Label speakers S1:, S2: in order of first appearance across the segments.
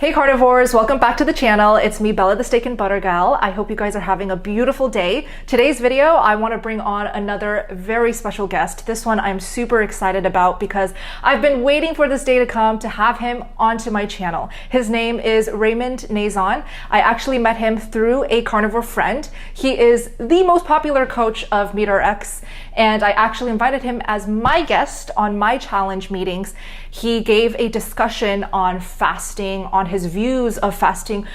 S1: Hey carnivores, welcome back to the channel. It's me, Bella the Steak and Butter Gal. I hope you guys are having a beautiful day. Today's video, I want to bring on another very special guest. This one I'm super excited about because I've been waiting for this day to come to have him onto my channel. His name is Raymond Nazon. I actually met him through a carnivore friend. He is the most popular coach of MeatRx, and I actually invited him as my guest on my challenge meetings. He gave a discussion on fasting, on his views of fasting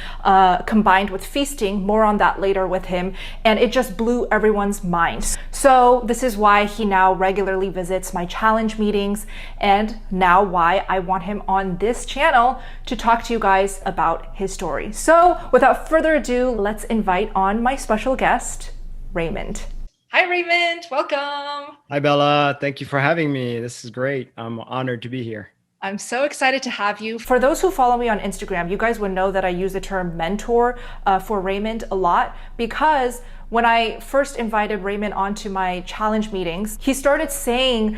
S1: combined with feasting. More on that later with him, and it just blew everyone's mind. So this is why he now regularly visits my challenge meetings, and now why I want him on this channel to talk to you guys about his story. So without further ado, let's invite on my special guest, Raymond. Hi Raymond, welcome.
S2: Hi Bella, thank you for having me. This is great. I'm honored to be here.
S1: I'm so excited to have you. For those who follow me on Instagram, you guys would know that I use the term mentor for Raymond a lot, because when I first invited Raymond onto my challenge meetings, he started saying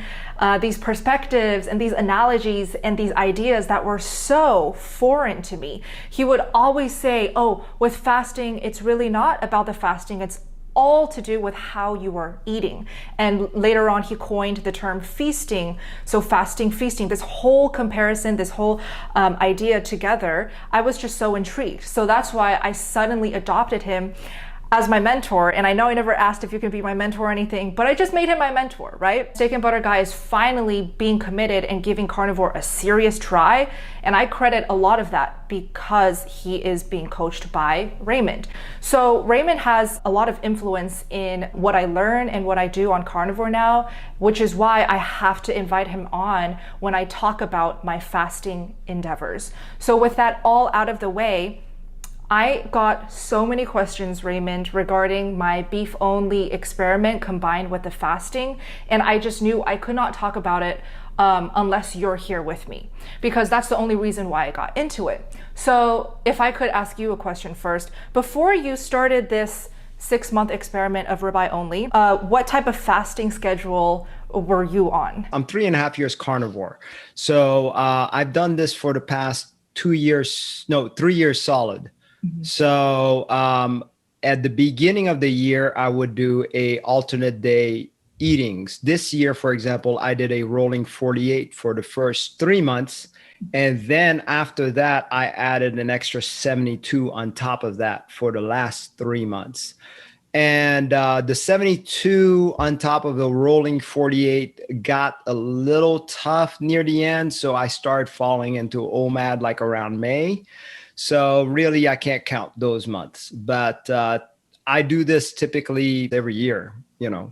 S1: these perspectives and these analogies and these ideas that were so foreign to me. He would always say, oh, with fasting, it's really not about the fasting, it's all to do with how you are eating. And later on, he coined the term feasting. So fasting, feasting, this whole comparison, this whole idea together, I was just so intrigued. So that's why I suddenly adopted him as my mentor. And I know I never asked if you can be my mentor or anything, but I just made him my mentor, right? Steak and Butter Guy is finally being committed and giving carnivore a serious try. And I credit a lot of that because he is being coached by Raymond. So Raymond has a lot of influence in what I learn and what I do on carnivore now, which is why I have to invite him on when I talk about my fasting endeavors. So with that all out of the way, I got so many questions, Raymond, regarding my beef-only experiment combined with the fasting, and I just knew I could not talk about it unless you're here with me, because that's the only reason why I got into it. So if I could ask you a question first, before you started this 6-month experiment of ribeye only, what type of fasting schedule were you on?
S2: I'm 3.5 years carnivore. So I've done this for the past 3 years solid. Mm-hmm. So at the beginning of the year, I would do a alternate day eatings. This year, for example, I did a rolling 48 for the first 3 months. And then after that, I added an extra 72 on top of that for the last 3 months. And the 72 on top of the rolling 48 got a little tough near the end. So I started falling into OMAD like around May. So really, I can't count those months, but I do this typically every year,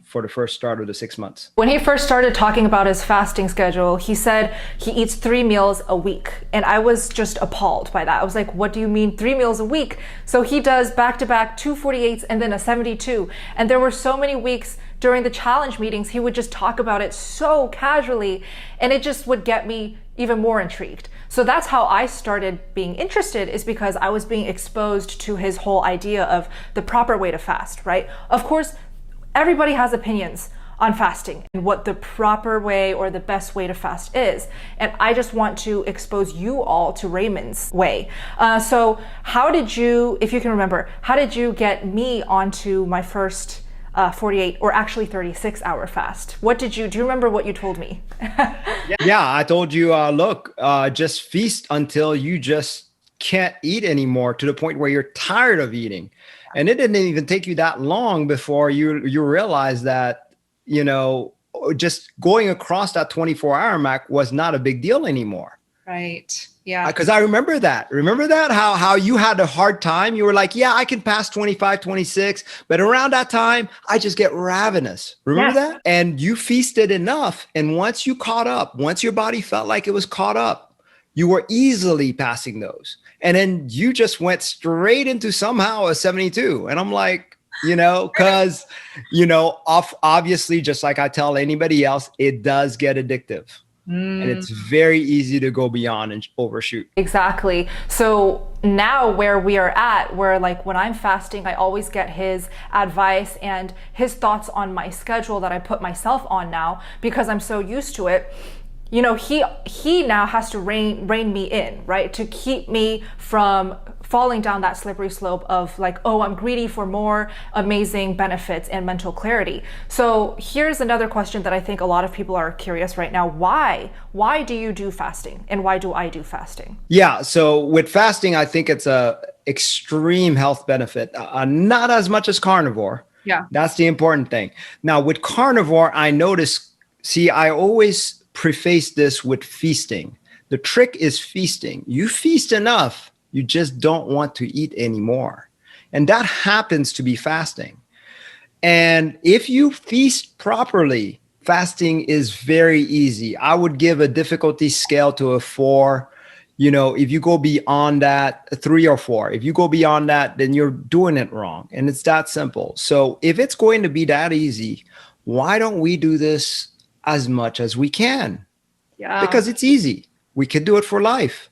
S2: for the first start of the 6 months.
S1: When he first started talking about his fasting schedule, he said he eats 3 meals a week. And I was just appalled by that. I was like, what do you mean 3 meals a week? So he does back-to-back 2 48s and then a 72. And there were so many weeks during the challenge meetings, he would just talk about it so casually, and it just would get me even more intrigued. So that's how I started being interested, is because I was being exposed to his whole idea of the proper way to fast, right? Of course, everybody has opinions on fasting and what the proper way or the best way to fast is. And I just want to expose you all to Raymond's way. So how did you, if you can remember, how did you get me onto my first 48 or actually 36-hour fast? Do you remember what you told me?
S2: Yeah, I told you, look, just feast until you just can't eat anymore, to the point where you're tired of eating. And it didn't even take you that long before you realize that, just going across that 24-hour mark was not a big deal anymore.
S1: Right. Yeah.
S2: Because I remember that. Remember that? How you had a hard time? You were like, yeah, I can pass 25, 26. But around that time, I just get ravenous. Remember that? And you feasted enough. And once you caught up, once your body felt like it was caught up, you were easily passing those. And then you just went straight into somehow a 72. And I'm like, because, obviously, just like I tell anybody else, it does get addictive. And it's very easy to go beyond and overshoot.
S1: Exactly. So now where we are at, where like when I'm fasting, I always get his advice and his thoughts on my schedule that I put myself on now because I'm so used to it. he now has to rein me in, right? To keep me from falling down that slippery slope of like, oh, I'm greedy for more amazing benefits and mental clarity. So here's another question that I think a lot of people are curious right now. Why do you do fasting, and why do I do fasting?
S2: Yeah. So with fasting, I think it's a extreme health benefit, not as much as carnivore.
S1: Yeah.
S2: That's the important thing. Now with carnivore, I notice, see, I always preface this with feasting. The trick is feasting. You feast enough, you just don't want to eat anymore. And that happens to be fasting. And if you feast properly, fasting is very easy. I would give a difficulty scale to a 4. If you go beyond that, a 3 or 4, if you go beyond that, then you're doing it wrong. And it's that simple. So if it's going to be that easy, why don't we do this as much as we can?
S1: Yeah.
S2: Because it's easy. We can do it for life.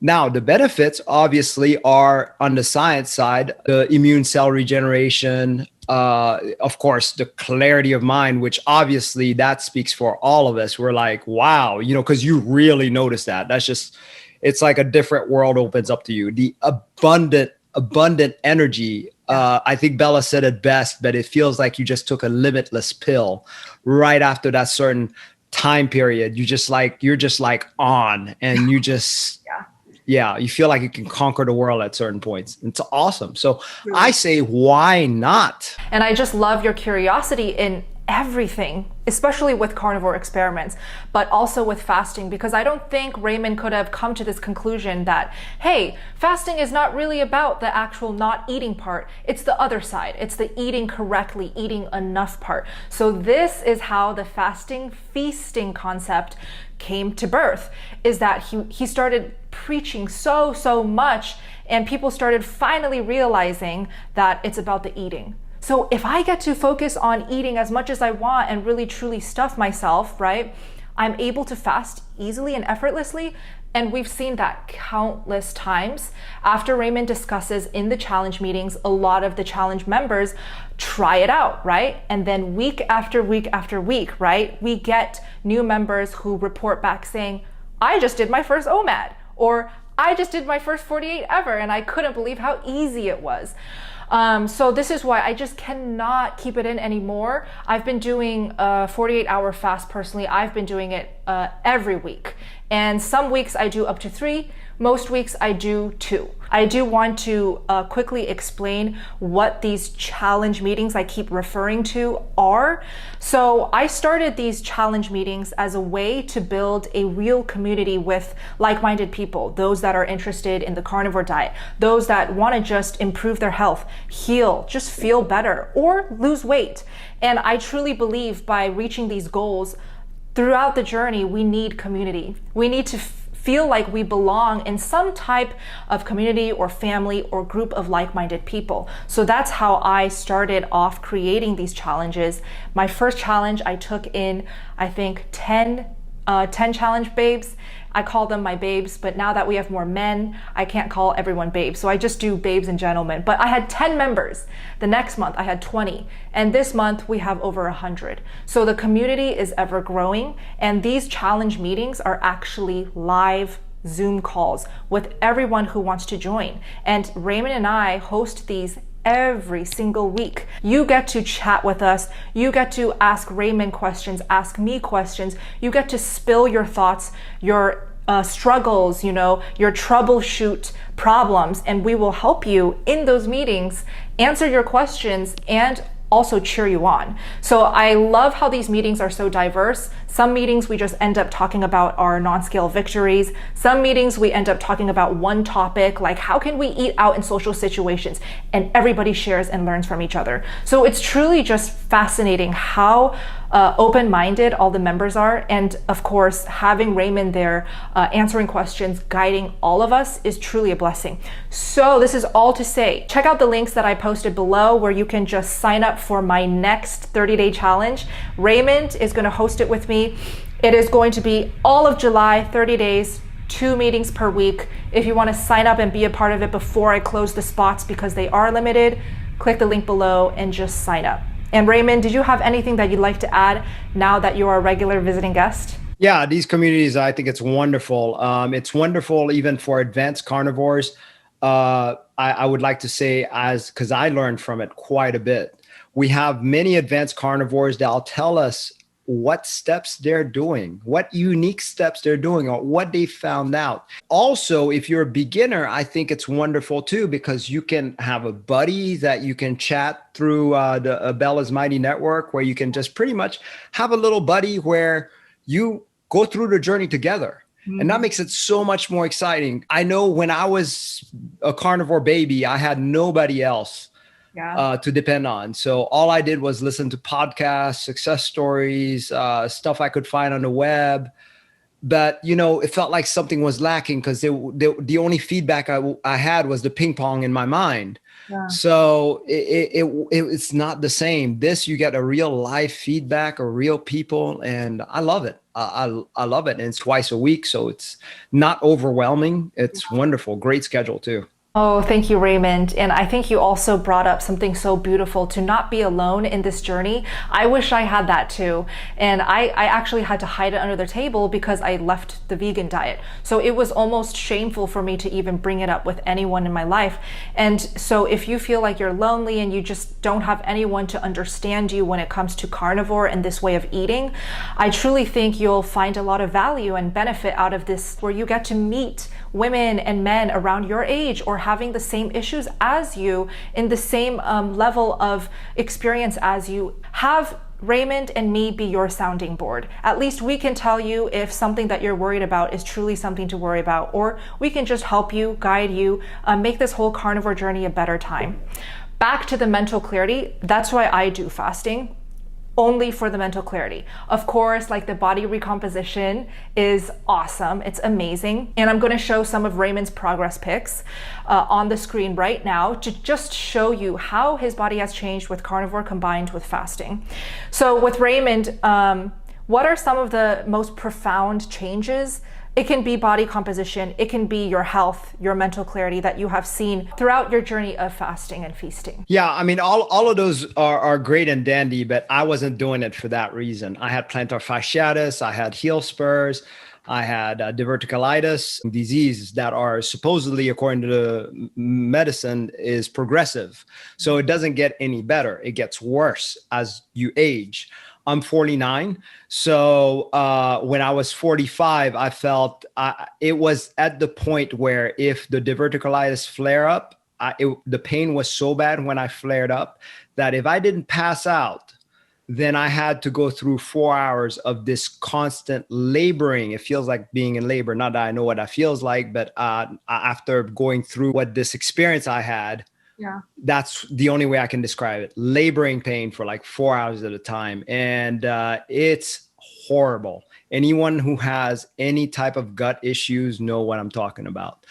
S2: Now, the benefits obviously are on the science side, the immune cell regeneration, of course, the clarity of mind, which obviously that speaks for all of us. We're like, wow, because you really notice that. It's like a different world opens up to you. The abundant energy. I think Bella said it best, but it feels like you just took a limitless pill right after that certain time period. You're just like on, and you just, you feel like you can conquer the world at certain points. It's awesome. So really? I say, why not?
S1: And I just love your curiosity in everything, especially with carnivore experiments, but also with fasting, because I don't think Raymond could have come to this conclusion that, hey, fasting is not really about the actual not eating part. It's the other side. It's the eating correctly, eating enough part. So this is how the fasting feasting concept came to birth, is that he started preaching so much, and people started finally realizing that it's about the eating. So if I get to focus on eating as much as I want and really truly stuff myself, right, I'm able to fast easily and effortlessly. And we've seen that countless times. After Raymond discusses in the challenge meetings, a lot of the challenge members try it out, right? And then week after week after week, right, we get new members who report back saying, I just did my first OMAD, or I just did my first 48 ever, and I couldn't believe how easy it was. So this is why I just cannot keep it in anymore. I've been doing a 48-hour fast personally. I've been doing it every week. And some weeks I do up to 3. Most weeks I do 2. I do want to quickly explain what these challenge meetings I keep referring to are. So I started these challenge meetings as a way to build a real community with like-minded people, those that are interested in the carnivore diet, those that want to just improve their health, heal, just feel better, or lose weight. And I truly believe by reaching these goals, throughout the journey, we need community. We need to feel like we belong in some type of community or family or group of like-minded people. So that's how I started off creating these challenges. My first challenge, I took in, I think, 10 challenge babes. I call them my babes, but now that we have more men, I can't call everyone babes. So I just do babes and gentlemen. But I had 10 members. The next month I had 20. And this month we have over 100. So the community is ever growing. And these challenge meetings are actually live Zoom calls with everyone who wants to join. And Raymond and I host these every single week. You get to chat with us. You get to ask Raymond questions, ask me questions. You get to spill your thoughts, your struggles, your troubleshoot problems, and we will help you in those meetings, answer your questions, and also cheer you on. So I love how these meetings are so diverse. Some meetings we just end up talking about our non-scale victories. Some meetings we end up talking about one topic, like how can we eat out in social situations, and everybody shares and learns from each other. So it's truly just fascinating how open-minded all the members are. And of course, having Raymond there answering questions, guiding all of us is truly a blessing. So this is all to say, check out the links that I posted below where you can just sign up for my next 30-day challenge. Raymond is going to host it with me. It is going to be all of July, 30 days, 2 meetings per week. If you want to sign up and be a part of it before I close the spots, because they are limited, click the link below and just sign up. And Raymond, did you have anything that you'd like to add now that you are a regular visiting guest?
S2: Yeah, these communities, I think it's wonderful. It's wonderful even for advanced carnivores. I would like to say, as because I learned from it quite a bit. We have many advanced carnivores that'll tell us what steps they're doing, what unique steps they're doing, or what they found out. Also, if you're a beginner, I think it's wonderful too, because you can have a buddy that you can chat through the Bella's Mighty Network, where you can just pretty much have a little buddy where you go through the journey together. And that makes it so much more exciting. I know when I was a carnivore baby, I had nobody else to depend on. So all I did was listen to podcasts, success stories, stuff I could find on the web. But, it felt like something was lacking because the only feedback I had was the ping pong in my mind. Yeah. So it's not the same. This, you get a real live feedback, a real people, and I love it. I love it. And it's twice a week, so it's not overwhelming. It's wonderful. Great schedule too.
S1: Oh, thank you, Raymond. And I think you also brought up something so beautiful, to not be alone in this journey. I wish I had that too. And I actually had to hide it under the table because I left the vegan diet. So it was almost shameful for me to even bring it up with anyone in my life. And so if you feel like you're lonely and you just don't have anyone to understand you when it comes to carnivore and this way of eating, I truly think you'll find a lot of value and benefit out of this, where you get to meet women and men around your age or having the same issues as you, in the same level of experience as you. Have Raymond and me be your sounding board. At least we can tell you if something that you're worried about is truly something to worry about, or we can just help you, guide you, make this whole carnivore journey a better time. Back to the mental clarity, that's why I do fasting. Only for the mental clarity. Of course, like, the body recomposition is awesome. It's amazing. And I'm going to show some of Raymond's progress pics on the screen right now to just show you how his body has changed with carnivore combined with fasting. So with Raymond, what are some of the most profound changes? It can be body composition. It can be your health, your mental clarity that you have seen throughout your journey of fasting and feasting.
S2: Yeah, I mean, all of those are great and dandy, but I wasn't doing it for that reason. I had plantar fasciitis, I had heel spurs, I had diverticulitis, diseases that are supposedly, according to the medicine, is progressive. So it doesn't get any better. It gets worse as you age. I'm 49. So when I was 45, I felt it was at the point where if the diverticulitis flare up, the pain was so bad when I flared up that if I didn't pass out, then I had to go through 4 hours of this constant laboring. It feels like being in labor. Not that I know what that feels like, but after going through what this experience I had, that's the only way I can describe it. Laboring pain for like 4 hours at a time. And it's horrible. Anyone who has any type of gut issues know what I'm talking about.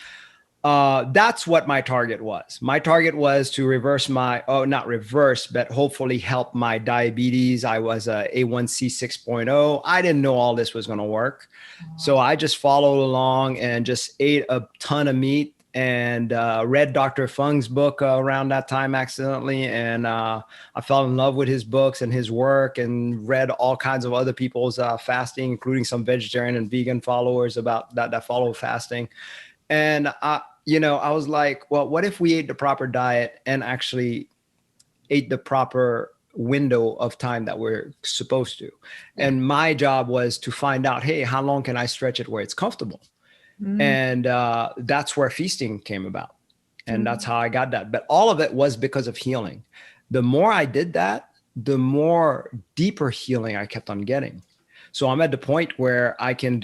S2: That's what my target was. My target was to reverse not reverse, but hopefully help my diabetes. I was a A1C 6.0. I didn't know all this was going to work. So I just followed along and just ate a ton of meat, and read Dr. Fung's book around that time accidentally. And I fell in love with his books and his work, and read all kinds of other people's fasting, including some vegetarian and vegan followers about that follow fasting. And, I was like, well, what if we ate the proper diet and actually ate the proper window of time that we're supposed to? And my job was to find out, hey, how long can I stretch it where it's comfortable? And that's where feasting came about. And that's how I got that. But all of it was because of healing. The more I did that, the more deeper healing I kept on getting. So I'm at the point where I can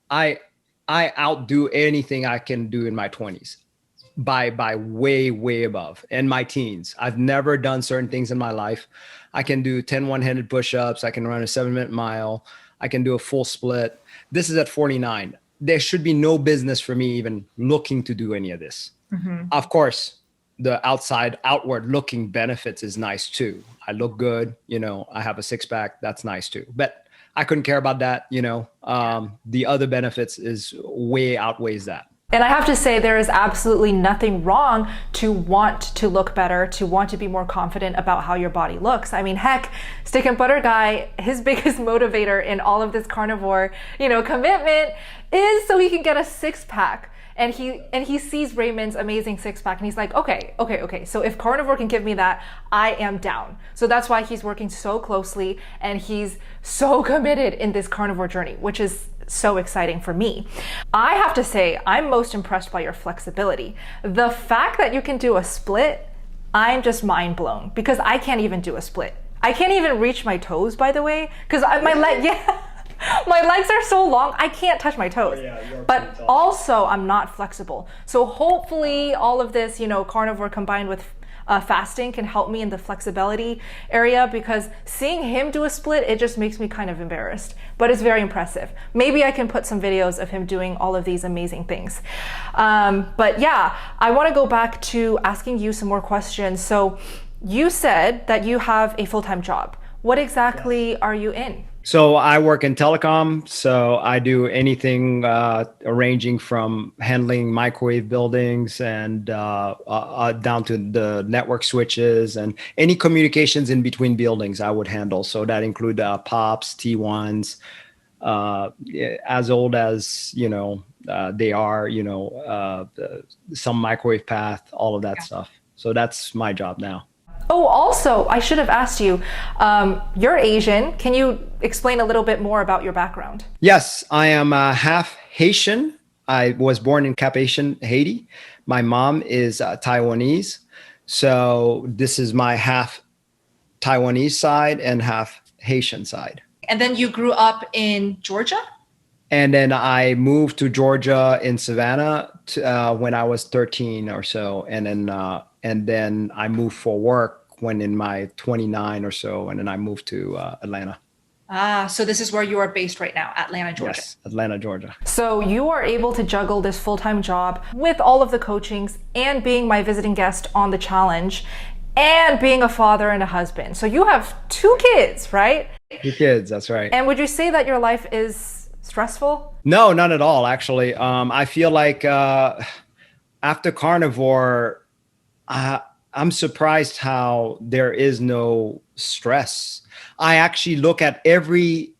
S2: I outdo anything I can do in my 20s by way, way above. In my teens, I've never done certain things in my life. I can do 10 one-handed push-ups. I can run a 7-minute mile. I can do a full split. This is at 49. There should be no business for me even looking to do any of this. Of course, the outward looking benefits is nice too. I look good, I have a 6-pack. That's nice too. But I couldn't care about that. The other benefits is way outweighs that.
S1: And I have to say, there is absolutely nothing wrong to want to look better, to want to be more confident about how your body looks. I mean, heck, Stick and Butter Guy, his biggest motivator in all of this carnivore, commitment is so he can get a six pack. And he sees Raymond's amazing six pack and he's like, okay. So if Carnivore can give me that, I am down. So that's why he's working so closely and he's so committed in this carnivore journey, which is so exciting for me. I have to say, I'm most impressed by your flexibility. The fact that you can do a split, I'm just mind blown because I can't even do a split. I can't even reach my toes, by the way, because my legs are so long, I can't touch my toes. But also, I'm not flexible. So hopefully all of this, carnivore combined with fasting can help me in the flexibility area, because seeing him do a split, it just makes me kind of embarrassed. But it's very impressive. Maybe I can put some videos of him doing all of these amazing things. But yeah, I want to go back to asking you some more questions. So you said that you have a full-time job. What exactly are you in?
S2: So I work in telecom. So I do anything ranging from handling microwave buildings and down to the network switches and any communications in between buildings I would handle. So that include POPs, T1s, as old as, they are, some microwave path, all of that stuff. So that's my job now.
S1: Oh, also, I should have asked you, you're Asian. Can you explain a little bit more about your background?
S2: Yes, I am half Haitian. I was born in Cap-Haitian, Haiti. My mom is Taiwanese. So this is my half Taiwanese side and half Haitian side. And then you grew up in Georgia? And then I moved to Georgia in Savannah when I was 13 or so. And then I moved for work when in my 29 or so. And then I moved to Atlanta.
S3: Ah, so this is where you are based right now, Atlanta, Georgia.
S2: Yes, Atlanta, Georgia.
S1: So you are able to juggle this full-time job with all of the coachings and being my visiting guest on the challenge and being a father and a husband. So you have 2 kids, right?
S2: 2 kids, that's right.
S1: And would you say that your life is stressful?
S2: No, not at all, actually. I feel like after Carnivore, I'm surprised how there is no stress. I actually look at every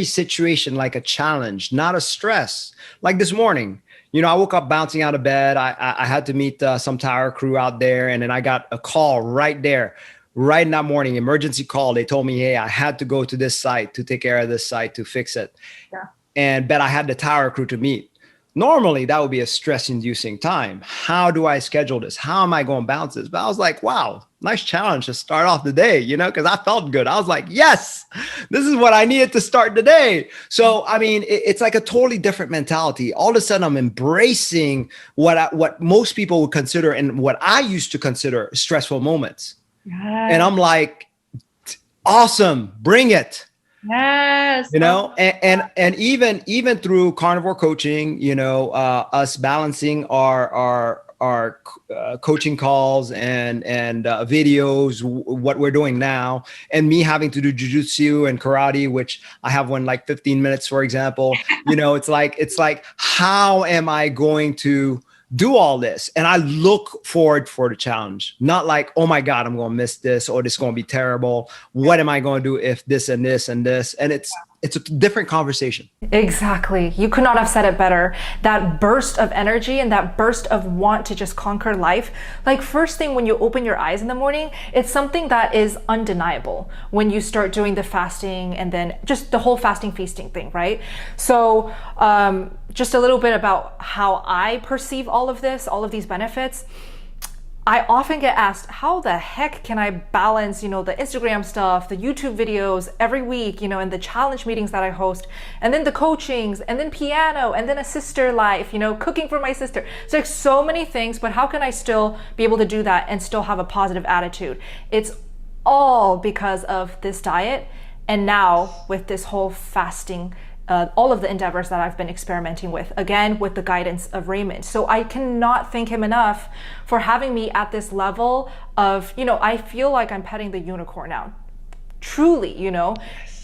S2: situation like a challenge, not a stress. Like this morning, I woke up bouncing out of bed. I had to meet some tower crew out there, and then I got a call right there, right in that morning, emergency call. They told me, hey, I had to go to this site to take care of this site to fix it. Yeah. But I had the tower crew to meet. Normally, that would be a stress-inducing time. How do I schedule this? How am I going to bounce this? But I was like, wow, nice challenge to start off the day, because I felt good. I was like, yes, this is what I needed to start the day. So, I mean, it's like a totally different mentality. All of a sudden, I'm embracing what most people would consider and what I used to consider stressful moments. Yes. And I'm like, awesome, bring it.
S3: Yes.
S2: And even through carnivore coaching, us balancing our coaching calls and videos, what we're doing now, and me having to do jujitsu and karate, which I have one like 15 minutes, for example, it's like, how am I going to do all this? And I look forward for the challenge, not like, oh my God, I'm going to miss this, or this is going to be terrible. What am I going to do if this and this and this? And it's a different conversation.
S1: Exactly. You could not have said it better. That burst of energy and that burst of want to just conquer life. Like first thing when you open your eyes in the morning, it's something that is undeniable when you start doing the fasting and then just the whole fasting feasting thing, right? So just a little bit about how I perceive all of this, all of these benefits. I often get asked, how the heck can I balance, the Instagram stuff, the YouTube videos every week, and the challenge meetings that I host, and then the coachings, and then piano, and then a sister life, cooking for my sister. So like so many things, but how can I still be able to do that and still have a positive attitude? It's all because of this diet. And now with this whole fasting, all of the endeavors that I've been experimenting with, again, with the guidance of Raymond. So I cannot thank him enough for having me at this level of, I feel like I'm petting the unicorn now. truly, you know?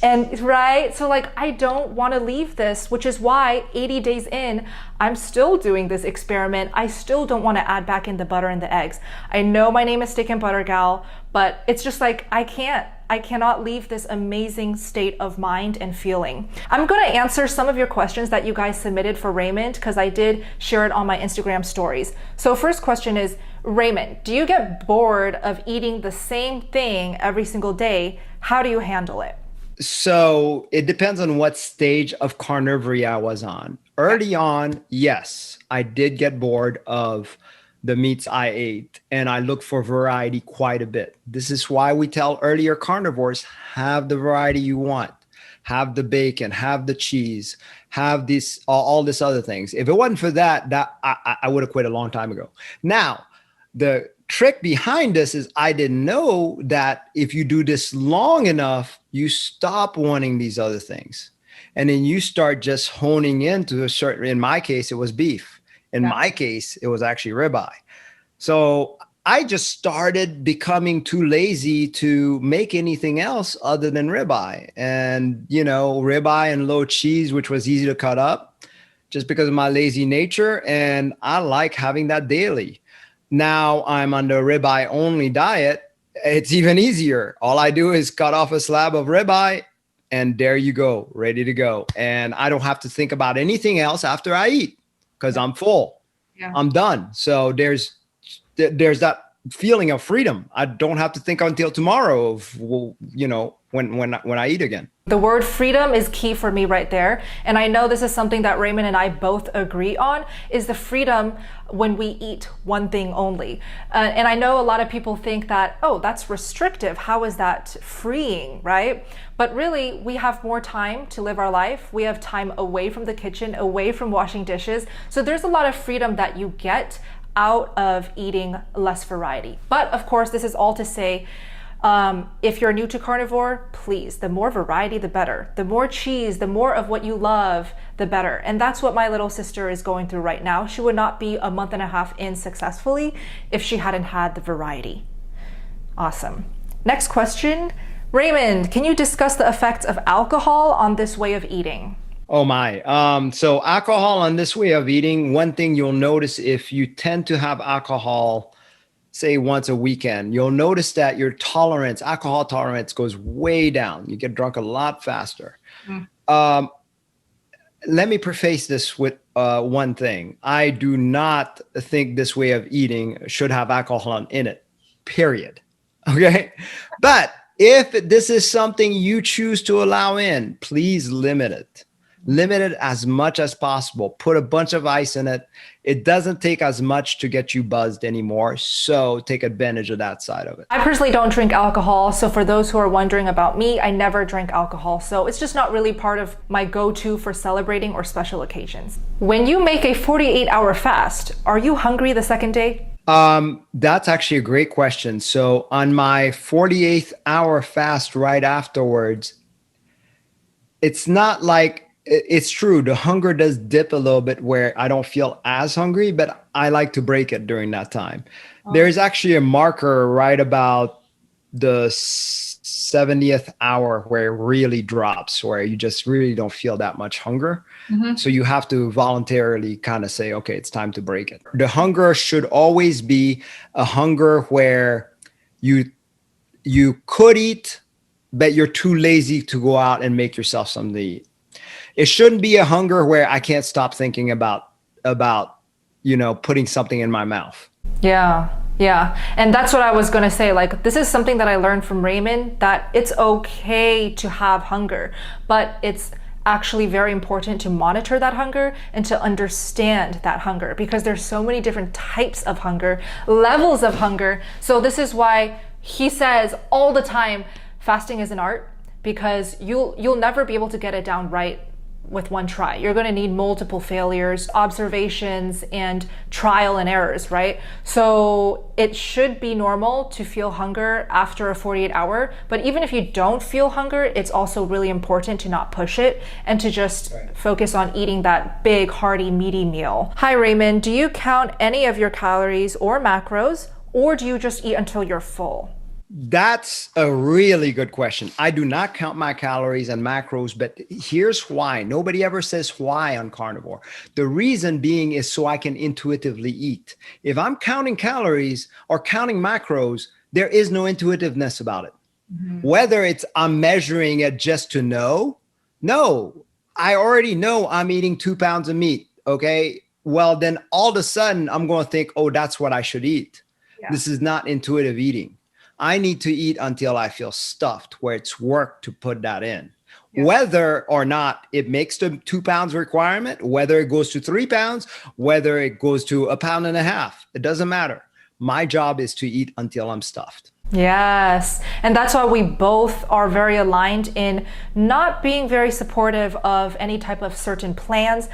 S1: And right, so like I don't want to leave this, which is why 80 days in, I'm still doing this experiment. I still don't want to add back in the butter and the eggs. I know my name is Steak and Butter Gal, but it's just like I cannot leave this amazing state of mind and feeling. I'm going to answer some of your questions that you guys submitted for Raymond because I did share it on my Instagram stories. So first question is, Raymond, do you get bored of eating the same thing every single day? How do you handle it?
S2: So it depends on what stage of carnivory I was on. Early on, yes, I did get bored of the meats I ate, and I look for variety quite a bit. This is why we tell earlier carnivores, have the variety you want. Have the bacon, have the cheese, have this, all this other things. If it wasn't for that, I would have quit a long time ago. Now, the trick behind this is I didn't know that if you do this long enough, you stop wanting these other things. And then you start just honing into a certain, in my case, it was beef. In my case, it was actually ribeye. So I just started becoming too lazy to make anything else other than ribeye. And, you know, ribeye and low cheese, which was easy to cut up just because of my lazy nature. And I like having that daily. Now I'm on the ribeye only diet. It's even easier. All I do is cut off a slab of ribeye and there you go, ready to go. And I don't have to think about anything else after I eat because I'm full. Yeah. I'm done. So there's that feeling of freedom. I don't have to think until tomorrow of, you know, when I eat again.
S1: The word freedom is key for me right there. And I know this is something that Raymond and I both agree on, is the freedom when we eat one thing only. And I know a lot of people think that, oh, that's restrictive. How is that freeing, right? But really, we have more time to live our life. We have time away from the kitchen, away from washing dishes. So there's a lot of freedom that you get out of eating less variety. But of course, this is all to say, if you're new to carnivore, please, the more variety, the better. The more cheese, the more of what you love, the better. And that's what my little sister is going through right now. She would not be a month and a half in successfully if she hadn't had the variety. Awesome. Next question. Raymond, can you discuss the effects of alcohol on this way of eating?
S2: Oh my. So alcohol on this way of eating, one thing you'll notice if you tend to have alcohol, say once a weekend, you'll notice that your tolerance, alcohol tolerance goes way down. You get drunk a lot faster. Let me preface this with one thing. I do not think this way of eating should have alcohol in it, period. Okay. But if this is something you choose to allow in, please limit it. Limit it as much as possible. Put a bunch of ice in it. It doesn't take as much to get you buzzed anymore. So take advantage of that side of it.
S1: I personally don't drink alcohol. So for those who are wondering about me, I never drink alcohol. So it's just not really part of my go-to for celebrating or special occasions. When you make a 48-hour fast, are you hungry the second day?
S2: That's actually a great question. So on my 48th hour fast right afterwards, it's not like, it's true. The hunger does dip a little bit where I don't feel as hungry, but I like to break it during that time. Oh. There's actually a marker right about the 70th hour where it really drops, where you just really don't feel that much hunger. Mm-hmm. So you have to voluntarily kind of say, okay, it's time to break it. The hunger should always be a hunger where you could eat, but you're too lazy to go out and make yourself something to eat. It shouldn't be a hunger where I can't stop thinking about, you know, putting something in my mouth.
S1: Yeah. Yeah. And that's what I was going to say. Like, this is something that I learned from Raymond, that it's okay to have hunger, but it's actually very important to monitor that hunger and to understand that hunger, because there's so many different types of hunger, levels of hunger. So this is why he says all the time, fasting is an art, because you'll never be able to get it down right with one try. You're going to need multiple failures, observations, and trial and errors, right? So it should be normal to feel hunger after a 48-hour, but even if you don't feel hunger, it's also really important to not push it and to just focus on eating that big, hearty, meaty meal. Hi, Raymond. Do you count any of your calories or macros, or do you just eat until you're full?
S2: That's a really good question. I do not count my calories and macros, but here's why. Nobody ever says why on carnivore. The reason being is so I can intuitively eat. If I'm counting calories or counting macros, there is no intuitiveness about it. Whether it's I'm measuring it just to know, no, I already know I'm eating 2 pounds of meat. Okay. Well, then all of a sudden I'm going to think, oh, that's what I should eat. Yeah. This is not intuitive eating. I need to eat until I feel stuffed, where it's work to put that in. Yeah. Whether or not it makes the 2 pounds requirement, whether it goes to 3 pounds, whether it goes to 1.5 pounds, it doesn't matter. My job is to eat until I'm stuffed.
S1: Yes. And that's why we both are very aligned in not being very supportive of any type of certain plans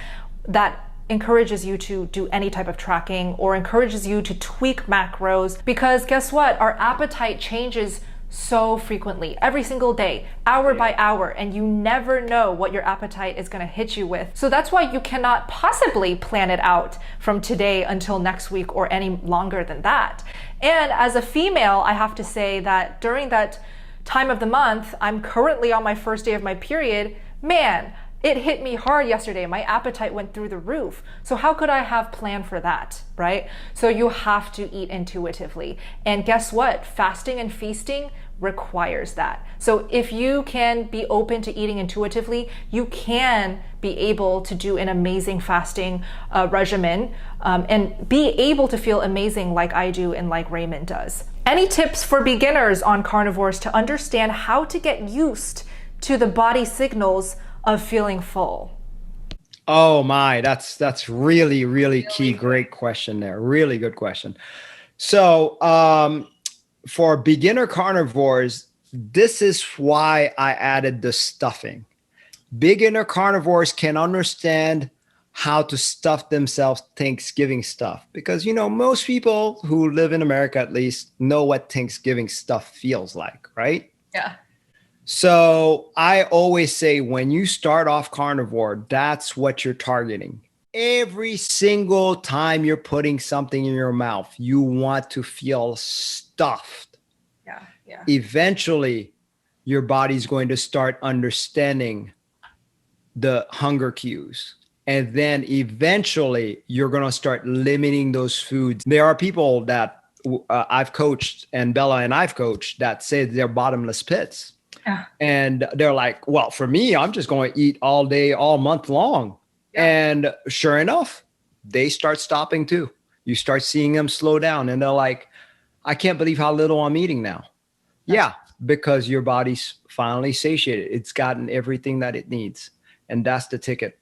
S1: that encourages you to do any type of tracking or encourages you to tweak macros, because guess what? Our appetite changes so frequently, every single day, hour by hour, and you never know what your appetite is going to hit you with. So that's why you cannot possibly plan it out from today until next week or any longer than that. And as a female, I have to say that during that time of the month, I'm currently on my first day of my period, man, it hit me hard yesterday. My appetite went through the roof. So how could I have planned for that, right? So you have to eat intuitively. And guess what? Fasting and feasting requires that. So if you can be open to eating intuitively, you can be able to do an amazing fasting regimen and be able to feel amazing like I do and like Raymond does. Any tips for beginners on carnivores to understand how to get used to the body signals of feeling full?
S2: Oh my, that's really key. Great question there. Really good question. So for beginner carnivores, this is why I added the stuffing. Beginner carnivores can understand how to stuff themselves Thanksgiving stuff, because most people who live in America at least know what Thanksgiving stuff feels like, right?
S3: Yeah.
S2: So I always say when you start off carnivore, that's what you're targeting. Every single time you're putting something in your mouth, you want to feel stuffed.
S3: Yeah.
S2: Eventually, your body's going to start understanding the hunger cues. And then eventually, you're going to start limiting those foods. There are people that I've coached, and Bella and I've coached, that say they're bottomless pits. Yeah. And they're like, well, for me, I'm just going to eat all day, all month long. Yeah. And sure enough, they start stopping too. You start seeing them slow down and they're like, I can't believe how little I'm eating now. Yeah, because your body's finally satiated. It's gotten everything that it needs. And that's the ticket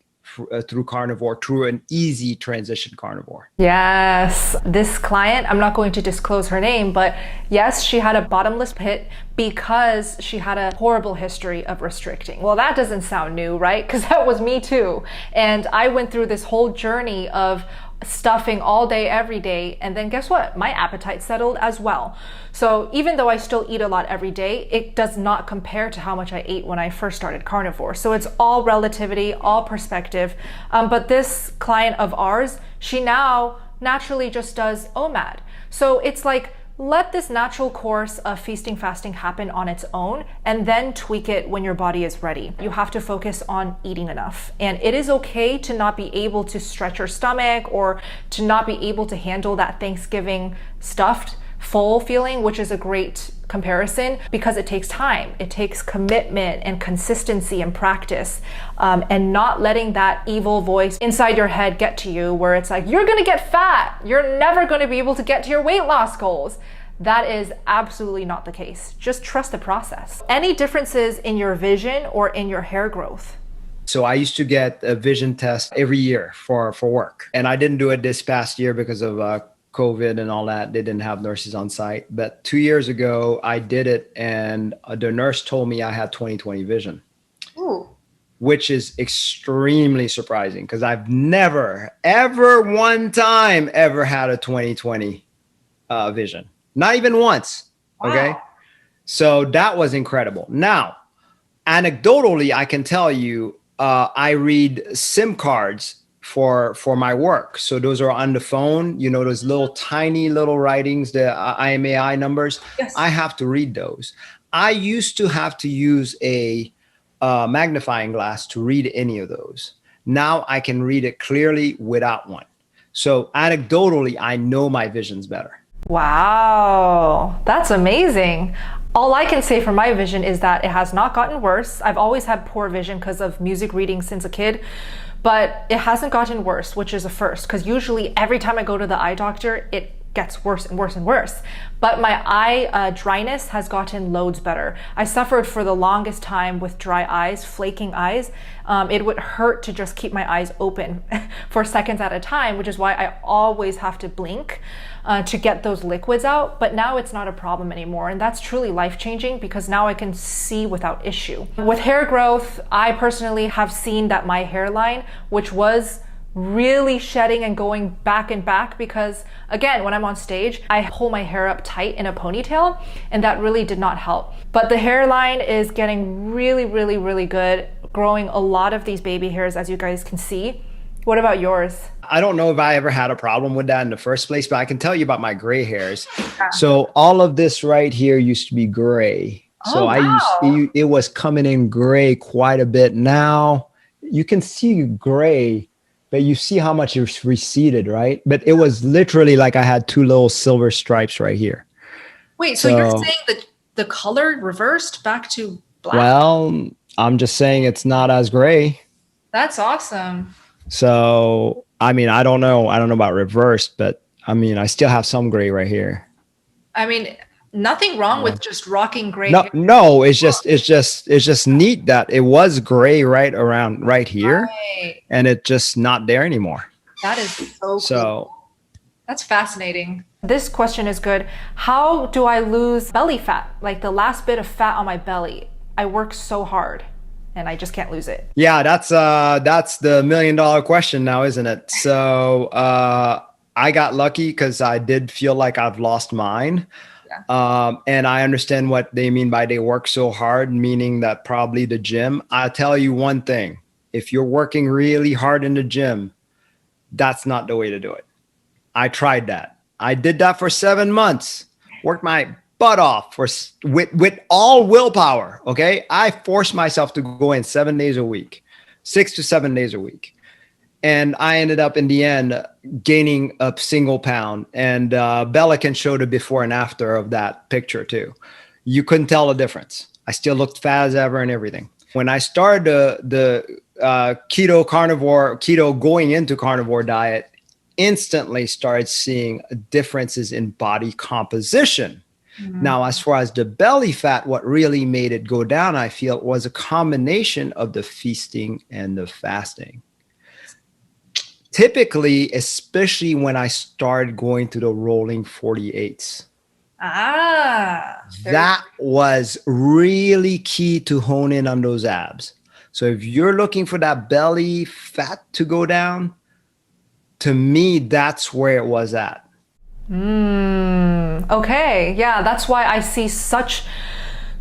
S2: through carnivore, through an easy transition carnivore.
S1: Yes. This client, I'm not going to disclose her name, but yes, she had a bottomless pit because she had a horrible history of restricting. Well, that doesn't sound new, right? Because that was me too. And I went through this whole journey of stuffing all day, every day. And then guess what? My appetite settled as well. So even though I still eat a lot every day, it does not compare to how much I ate when I first started carnivore. So it's all relativity, all perspective. But this client of ours, she now naturally just does OMAD. So it's like, let this natural course of feasting, fasting happen on its own, and then tweak it when your body is ready. You have to focus on eating enough. And it is okay to not be able to stretch your stomach or to not be able to handle that Thanksgiving stuffed full feeling, which is a great comparison, because it takes time. It takes commitment and consistency and practice, and not letting that evil voice inside your head get to you where it's like, you're gonna get fat. You're never gonna be able to get to your weight loss goals. That is absolutely not the case. Just trust the process. Any differences in your vision or in your hair growth?
S2: So I used to get a vision test every year for work. And I didn't do it this past year because of COVID and all that. They didn't have nurses on site. But 2 years ago, I did it, and the nurse told me I had 20/20 vision. Ooh. Which is extremely surprising because I've never, ever one time ever had a 20/20 vision. Not even once. Wow. Okay. So that was incredible. Now, anecdotally, I can tell you, I read SIM cards for my work. So those are on the phone, you know, those little tiny little writings, the IMAI numbers.
S3: Yes.
S2: I have to read those. I used to have to use a magnifying glass to read any of those. Now I can read it clearly without one. So anecdotally, I know my vision's better.
S1: Wow, that's amazing. All I can say for my vision is that it has not gotten worse. I've always had poor vision because of music reading since a kid, but it hasn't gotten worse, which is a first, because usually every time I go to the eye doctor, it gets worse and worse and worse. But my eye dryness has gotten loads better. I suffered for the longest time with dry eyes, flaking eyes. It would hurt to just keep my eyes open for seconds at a time, which is why I always have to blink to get those liquids out. But now it's not a problem anymore. And that's truly life-changing because now I can see without issue. With hair growth, I personally have seen that my hairline, which was really shedding and going back and back, because again, when I'm on stage, I pull my hair up tight in a ponytail, and that really did not help. But the hairline is getting really, really, really good, growing a lot of these baby hairs, as you guys can see. What about yours?
S2: I don't know if I ever had a problem with that in the first place, but I can tell you about my gray hairs. So all of this right here used to be gray. So it was coming in gray quite a bit. Now you can see gray, but you see how much it's receded, right? But it was literally like I had two little silver stripes right here.
S3: Wait, so you're saying that the color reversed back to black?
S2: Well, I'm just saying it's not as gray.
S3: That's awesome.
S2: So, I mean, I don't know about reversed, but I mean, I still have some gray right here.
S3: I mean, nothing wrong with just rocking gray.
S2: No, it's just neat that it was gray right here,
S3: right,
S2: and it's just not there anymore.
S3: That is so cool. That's fascinating.
S1: This question is good. How do I lose belly fat? Like the last bit of fat on my belly. I work so hard and I just can't lose it.
S2: Yeah, that's the $1 million question now, isn't it? So I got lucky because I did feel like I've lost mine. And I understand what they mean by they work so hard, meaning that probably the gym. I'll tell you one thing. If you're working really hard in the gym, that's not the way to do it. I tried that. I did that for 7 months, worked my butt off with all willpower. Okay. I forced myself to go in 7 days a week, 6 to 7 days a week. And I ended up in the end gaining a single pound. And Bella can show the before and after of that picture too. You couldn't tell the difference. I still looked fat as ever and everything. When I started the keto going into carnivore diet, instantly started seeing differences in body composition. Mm-hmm. Now, as far as the belly fat, what really made it go down, I feel, was a combination of the feasting and the fasting. Typically, especially when I started going to the rolling 48s. That was really key to hone in on those abs. So if you're looking for that belly fat to go down, to me, that's where it was at.
S1: Okay. Yeah, that's why I see such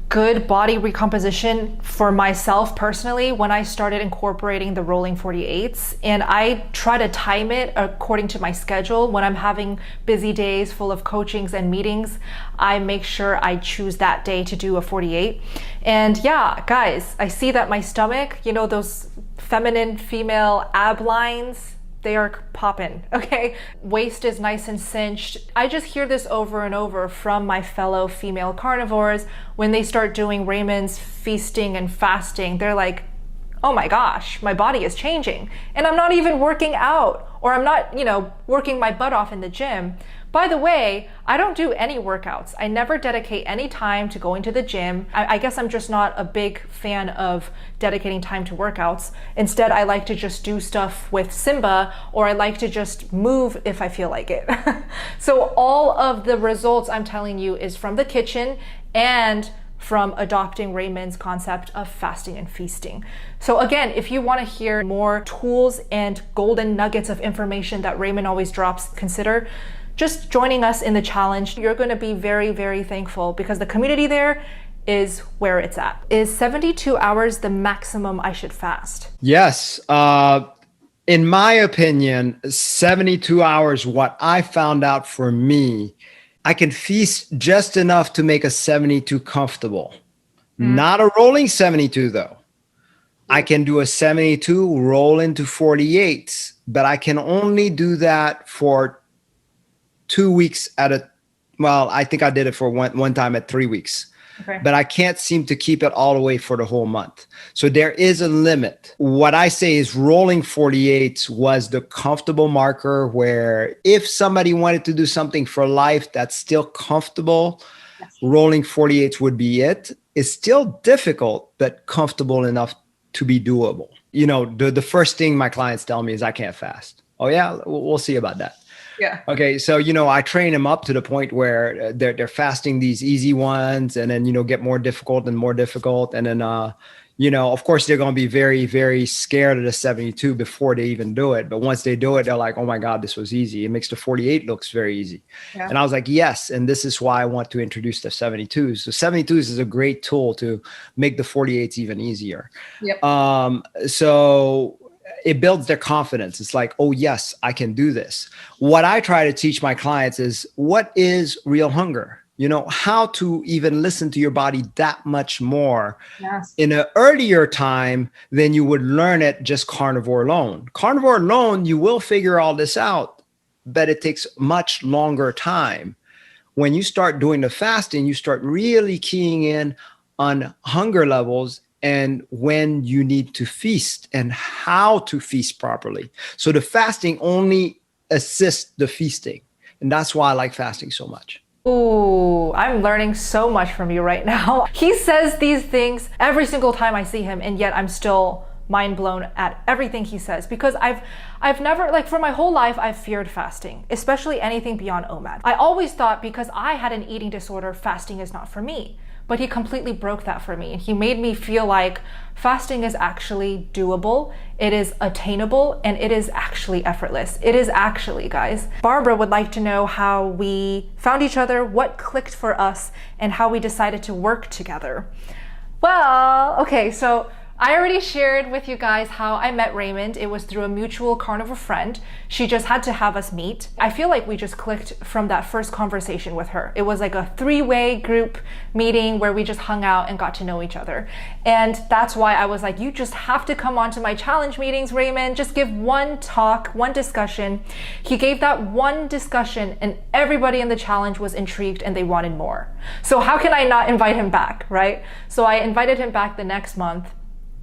S1: good body recomposition for myself personally when I started incorporating the rolling 48s. And I try to time it according to my schedule. When I'm having busy days full of coachings and meetings, I make sure I choose that day to do a 48. And yeah, guys, I see that my stomach, you know, those feminine female ab lines, they are popping, okay? Waist is nice and cinched. I just hear this over and over from my fellow female carnivores when they start doing Raymond's feasting and fasting. They're like, oh my gosh, my body is changing. And I'm not even working out, or I'm not, you know, working my butt off in the gym. By the way, I don't do any workouts. I never dedicate any time to going to the gym. I guess I'm just not a big fan of dedicating time to workouts. Instead, I like to just do stuff with Simba, or I like to just move if I feel like it. So all of the results I'm telling you is from the kitchen and from adopting Raymond's concept of fasting and feasting. So again, if you want to hear more tools and golden nuggets of information that Raymond always drops, consider just joining us in the challenge. You're going to be very, very thankful because the community there is where it's at. Is 72 hours the maximum I should fast?
S2: Yes. In my opinion, 72 hours, what I found out for me, I can feast just enough to make a 72 comfortable. Not a rolling 72 though. I can do a 72, roll into 48, but I can only do that for 2 weeks well, I think I did it for one time at 3 weeks. Okay. But I can't seem to keep it all the way for the whole month. So there is a limit. What I say is rolling 48 was the comfortable marker where if somebody wanted to do something for life that's still comfortable, rolling 48 would be it. It's still difficult, but comfortable enough to be doable. You know, the first thing my clients tell me is I can't fast. Oh yeah, we'll see about that. Yeah. Okay. So, you know, I train them up to the point where they're fasting these easy ones and then, you know, get more difficult and more difficult. And then, you know, of course, they're going to be very, very scared of the 72 before they even do it. But once they do it, they're like, oh my God, this was easy. It makes the 48 looks very easy. Yeah. And I was like, yes. And this is why I want to introduce the 72s. So 72s is a great tool to make the 48s even easier. Yep. So it builds their confidence. It's like, oh yes, I can do this. What I try to teach my clients is what is real hunger? You know, how to even listen to your body that much more in an earlier time than you would learn it just carnivore alone. Carnivore alone, you will figure all this out, but it takes much longer time. When you start doing the fasting, you start really keying in on hunger levels and when you need to feast and how to feast properly. So the fasting only assists the feasting. And that's why I like fasting so much.
S1: Ooh, I'm learning so much from you right now. He says these things every single time I see him, and yet I'm still mind blown at everything he says because I've never, like for my whole life, I've feared fasting, especially anything beyond OMAD. I always thought because I had an eating disorder, fasting is not for me. But he completely broke that for me. And he made me feel like fasting is actually doable, it is attainable, and it is actually effortless. It is actually, guys. Barbara would like to know how we found each other, what clicked for us, and how we decided to work together. Well, okay, so I already shared with you guys how I met Raymond. It was through a mutual carnivore friend. She just had to have us meet. I feel like we just clicked from that first conversation with her. It was like a three-way group meeting where we just hung out and got to know each other. And that's why I was like, you just have to come on to my challenge meetings, Raymond. Just give one talk, one discussion. He gave that one discussion and everybody in the challenge was intrigued and they wanted more. So how can I not invite him back, right? So I invited him back the next month.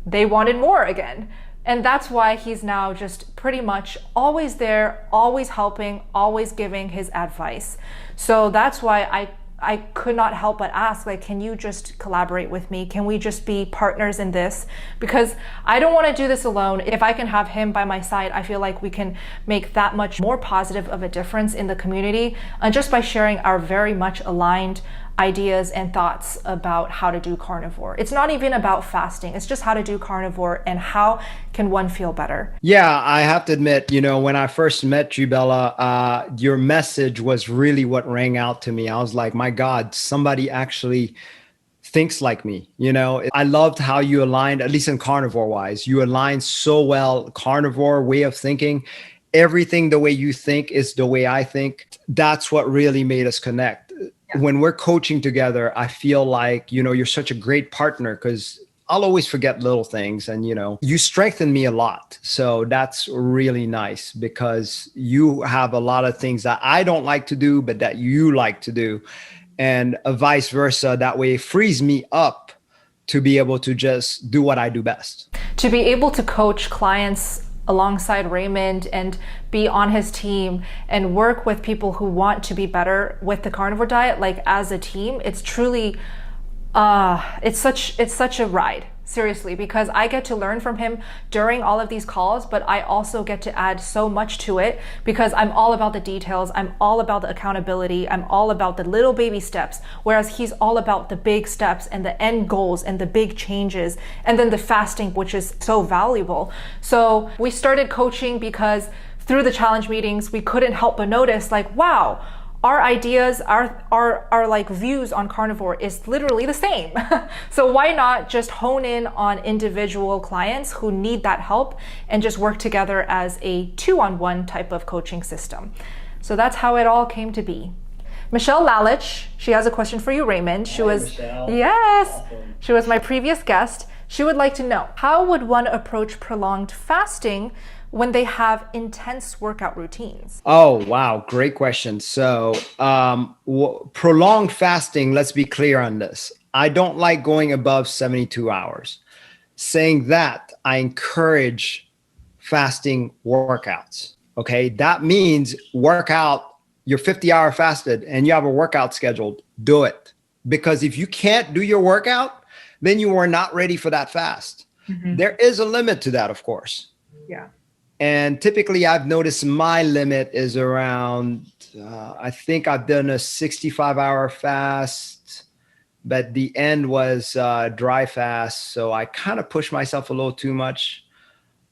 S1: They wanted more again. And that's why he's now just pretty much always there, always helping, always giving his advice. So that's why I could not help but ask, like, can you just collaborate with me? Can we just be partners in this? Because I don't want to do this alone. If I can have him by my side, I feel like we can make that much more positive of a difference in the community. And just by sharing our very much aligned ideas and thoughts about how to do carnivore. It's not even about fasting. It's just how to do carnivore and how can one feel better.
S2: Yeah, I have to admit, you know, when I first met you, Bella, your message was really what rang out to me. I was like, my God, somebody actually thinks like me. You know, I loved how you aligned, at least in carnivore wise, you aligned so well, carnivore way of thinking. Everything the way you think is the way I think. That's what really made us connect. Yeah. When we're coaching together, I feel like, you know, you're such a great partner because I'll always forget little things and, you know, you strengthen me a lot. So that's really nice because you have a lot of things that I don't like to do, but that you like to do and vice versa. That way it frees me up to be able to just do what I do best.
S1: To be able to coach clients alongside Raymond and be on his team and work with people who want to be better with the carnivore diet, like as a team, it's truly, it's such a ride, seriously, because I get to learn from him during all of these calls, but I also get to add so much to it because I'm all about the details. I'm all about the accountability. I'm all about the little baby steps, whereas he's all about the big steps and the end goals and the big changes. And then the fasting, which is so valuable. So we started coaching because through the challenge meetings, we couldn't help but notice like, wow, our ideas, our like views on carnivore is literally the same. So why not just hone in on individual clients who need that help and just work together as a 2-on-1 type of coaching system? So that's how it all came to be. Michelle Lalich, she has a question for you, Raymond. She was,
S2: Michelle.
S1: yes,
S2: Awesome.
S1: she was my previous guest. She would like to know, how would one approach prolonged fasting when they have intense workout routines?
S2: Oh, wow. Great question. So, prolonged fasting, let's be clear on this. I don't like going above 72 hours. Saying that, I encourage fasting workouts. Okay. That means workout, you're 50-hour fasted and you have a workout scheduled, do it. Because if you can't do your workout, then you are not ready for that fast. Mm-hmm. There is a limit to that, of course.
S1: Yeah.
S2: And typically I've noticed my limit is around, I think I've done a 65-hour fast, but the end was dry fast. So I kind of pushed myself a little too much.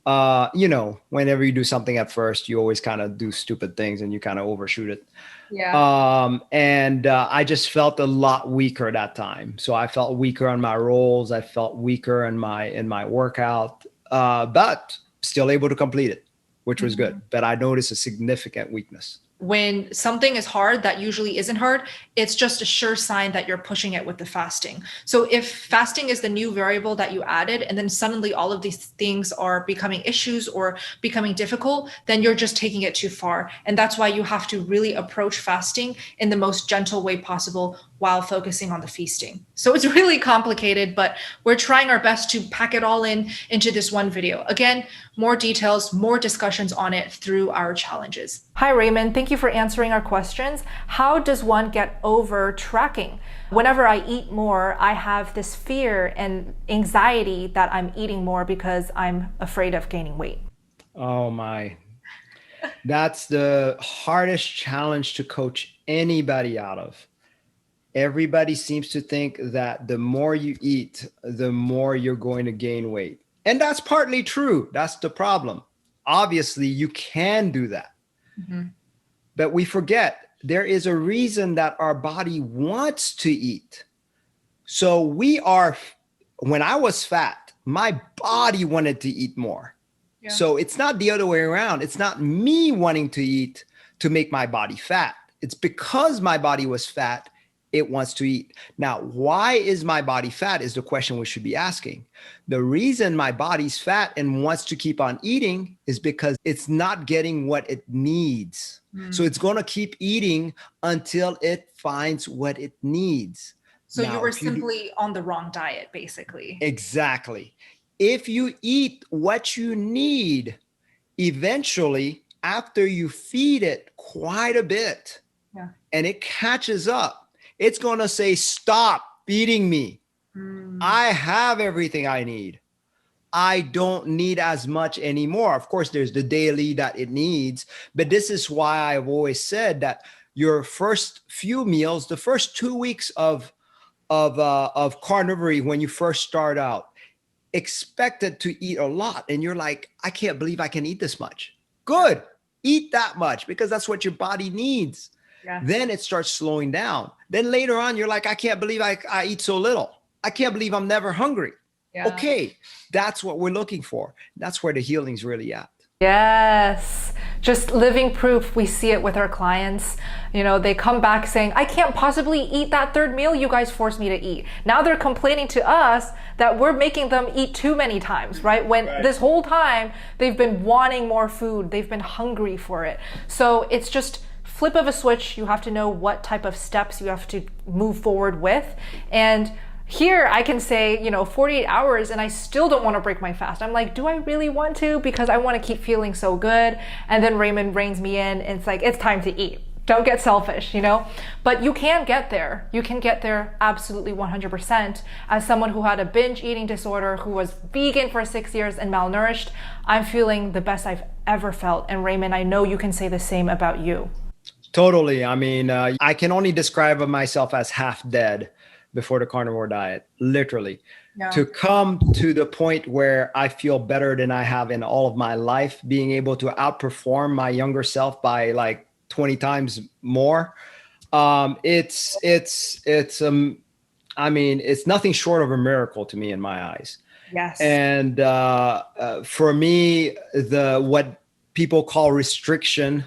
S2: Whenever you do something at first, you always kind of do stupid things and you kind of overshoot it.
S1: Yeah.
S2: I just felt a lot weaker that time. So I felt weaker on my rolls. I felt weaker in my workout, but still able to complete it, which was good. But I noticed a significant weakness.
S3: When something is hard that usually isn't hard, it's just a sure sign that you're pushing it with the fasting. So if fasting is the new variable that you added, and then suddenly all of these things are becoming issues or becoming difficult, then you're just taking it too far. And that's why you have to really approach fasting in the most gentle way possible while focusing on the feasting. So it's really complicated, but we're trying our best to pack it all into this one video. Again, more details, more discussions on it through our challenges.
S1: Hi, Raymond. Thank you for answering our questions. How does one get over tracking? Whenever I eat more, I have this fear and anxiety that I'm eating more because I'm afraid of gaining weight.
S2: Oh my. That's the hardest challenge to coach anybody out of. Everybody seems to think that the more you eat, the more you're going to gain weight. And that's partly true. That's the problem. Obviously, you can do that. Mm-hmm. But we forget there is a reason that our body wants to eat. So when I was fat, my body wanted to eat more. Yeah. So it's not the other way around. It's not me wanting to eat to make my body fat. It's because my body was fat, it wants to eat. Now, why is my body fat is the question we should be asking. The reason my body's fat and wants to keep on eating is because it's not getting what it needs. So it's going to keep eating until it finds what it needs.
S3: So now, you were simply on the wrong diet, basically.
S2: Exactly. If you eat what you need, eventually, after you feed it quite a bit, and it catches up, it's going to say, stop feeding me. I have everything I need. I don't need as much anymore. Of course, there's the daily that it needs, but this is why I've always said that your first few meals, the first 2 weeks of carnivore, when you first start out, expected to eat a lot. And you're like, I can't believe I can eat this much. Good. Eat that much because that's what your body needs. Yeah. Then it starts slowing down. Then later on, you're like, I can't believe I eat so little. I can't believe I'm never hungry. Yeah. Okay, that's what we're looking for. That's where the healing's really at.
S1: Yes, just living proof. We see it with our clients. They come back saying, I can't possibly eat that third meal you guys forced me to eat. Now they're complaining to us that we're making them eat too many times, right? When this whole time they've been wanting more food, they've been hungry for it. So it's just flip of a switch. You have to know what type of steps you have to move forward with. And here I can say, 48 hours and I still don't want to break my fast. I'm like, do I really want to? Because I want to keep feeling so good. And then Raymond reins me in and it's like, it's time to eat. Don't get selfish, but you can get there. You can get there absolutely 100%. As someone who had a binge eating disorder, who was vegan for 6 years and malnourished, I'm feeling the best I've ever felt. And Raymond, I know you can say the same about you.
S2: Totally. I mean, I can only describe myself as half dead before the carnivore diet, literally. Yeah. To come to the point where I feel better than I have in all of my life, being able to outperform my younger self by like 20 times more. I mean, it's nothing short of a miracle to me in my eyes.
S1: Yes.
S2: And for me, what people call restriction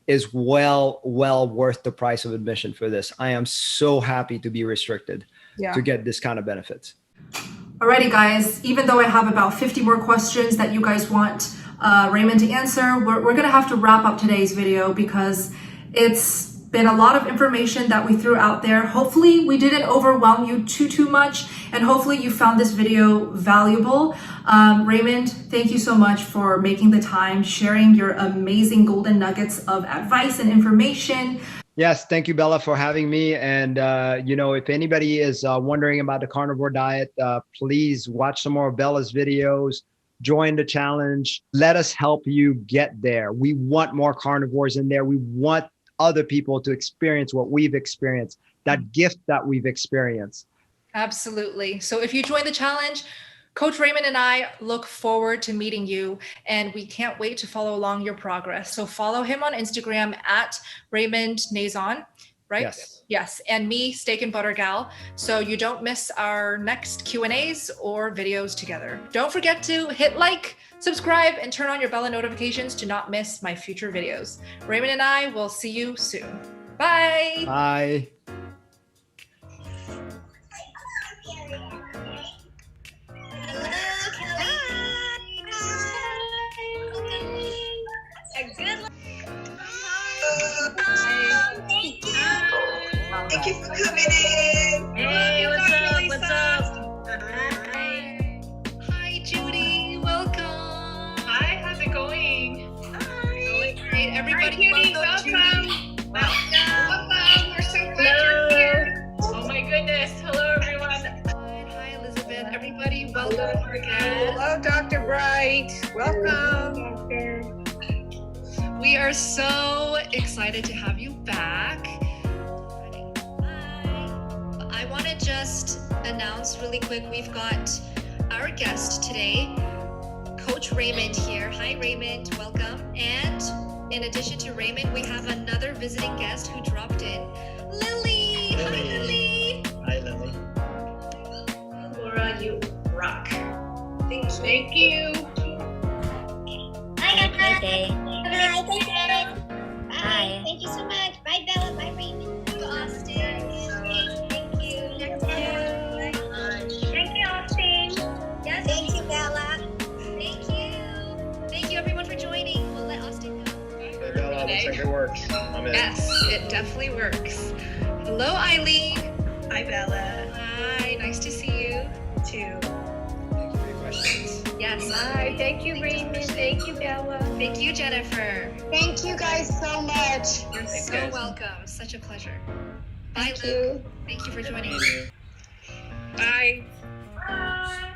S2: is well worth the price of admission for this. I am so happy to be restricted to get this kind of benefits.
S1: Alrighty, guys, even though I have about 50 more questions that you guys want Raymond to answer, we're gonna have to wrap up today's video because it's been a lot of information that we threw out there. Hopefully we didn't overwhelm you too much, and hopefully you found this video valuable. Raymond, thank you so much for making the time, sharing your amazing golden nuggets of advice and information.
S2: Yes, thank you, Bella, for having me. And, if anybody is wondering about the carnivore diet, please watch some more of Bella's videos, join the challenge. Let us help you get there. We want more carnivores in there. We want other people to experience what we've experienced, that gift that we've experienced.
S3: Absolutely. So if you join the challenge, Coach Raymond and I look forward to meeting you, and we can't wait to follow along your progress. So follow him on Instagram at Raymond Nazon, right?
S2: Yes.
S3: Yes. And me, Steak and Butter Gal. So you don't miss our next Q&As or videos together. Don't forget to hit like, subscribe, and turn on your bell notifications to not miss my future videos. Raymond and I will see you soon. Bye.
S2: Bye.
S4: Thank you for coming in.
S5: Hey, what's up?
S3: Hi, Judy. Welcome.
S5: Hi, how's it going?
S3: Going great. Everybody,
S5: Hi,
S3: welcome.
S5: Judy.
S3: Welcome.
S4: Welcome. We're so glad you're here.
S5: Oh my goodness. Hello, everyone.
S3: Hi, Elizabeth. Everybody, welcome again.
S4: Hello, Dr. Bright. Welcome.
S3: We are so excited to have you back. I want to just announce really quick, we've got our guest today, Coach Raymond here. Hi, Raymond, welcome. And in addition to Raymond, we have another visiting guest who dropped in, Lily. Hi, Lily.
S6: Hi, Lily.
S5: Laura, you rock.
S4: Thank you.
S7: Hi, guys. Day. Hi, thank you.
S8: Bye.
S7: Thank you so much. Bye, Bella. Bye, Raymond.
S3: Thank you, Austin.
S7: Thank you.
S5: Thank you, Austin.
S3: Yes,
S7: Thank you, Bella.
S3: thank you. Thank you, everyone, for joining. We'll let Austin go.
S6: Hey, Bella, looks like it works. I'm in.
S3: Yes, it definitely works. Hello, Eileen.
S4: Hi, Bella.
S3: Hi, nice to see you.
S4: Too.
S6: Thanks for your questions.
S3: Yes.
S5: Hi, thank you, Raymond. Thank you, Bella.
S3: Thank you, Jennifer.
S4: Thank you guys so much.
S3: You're
S6: Thanks,
S3: so
S6: guys.
S3: welcome. Such a pleasure. Bye,
S4: Thank
S3: Luke.
S4: you.
S3: Thank you for joining.
S6: Thank you.
S4: Bye.
S5: Bye.